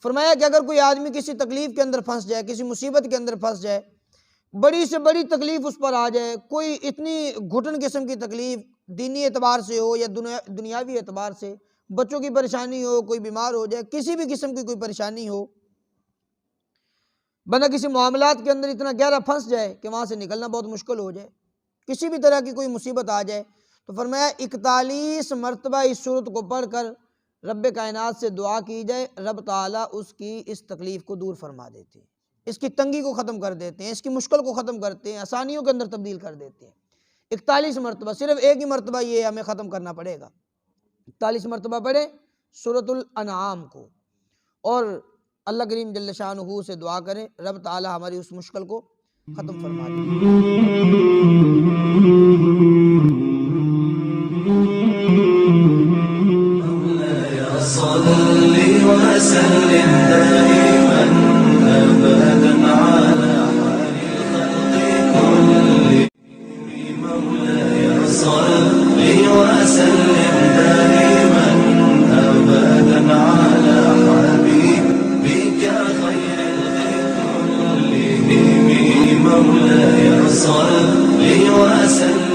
فرمایا کہ اگر کوئی آدمی کسی تکلیف کے اندر پھنس جائے، کسی مصیبت کے اندر پھنس جائے، بڑی سے بڑی تکلیف اس پر آ جائے، کوئی اتنی گھٹن قسم کی تکلیف دینی اعتبار سے ہو یا دنیاوی اعتبار سے، بچوں کی پریشانی ہو، کوئی بیمار ہو جائے، کسی بھی قسم کی کوئی پریشانی ہو، بندہ کسی معاملات کے اندر اتنا گہرا پھنس جائے کہ وہاں سے نکلنا بہت مشکل ہو جائے، کسی بھی طرح کی کوئی مصیبت آ جائے، تو فرمایا 41 مرتبہ اس صورت کو پڑھ کر رب کائنات سے دعا کی جائے، رب تعالیٰ اس کی اس تکلیف کو دور فرما دیتے ہیں، اس کی تنگی کو ختم کر دیتے ہیں، اس کی مشکل کو ختم کرتے ہیں، آسانیوں کے اندر تبدیل کر دیتے ہیں۔ 41 مرتبہ، صرف ایک ہی مرتبہ یہ ہمیں ختم کرنا پڑے گا۔ 41 مرتبہ پڑھیں سورۃ الانعام کو، اور اللہ کریم جل شانہ سے دعا کریں رب تعالیٰ ہماری اس مشکل کو ختم فرما دے۔ صلی وسلم دائما ابدا على خير الخلق كلهم مولاي صل وسلم دائما ابدا على حبيبك خير الخلق كلهم مولاي صل وسلم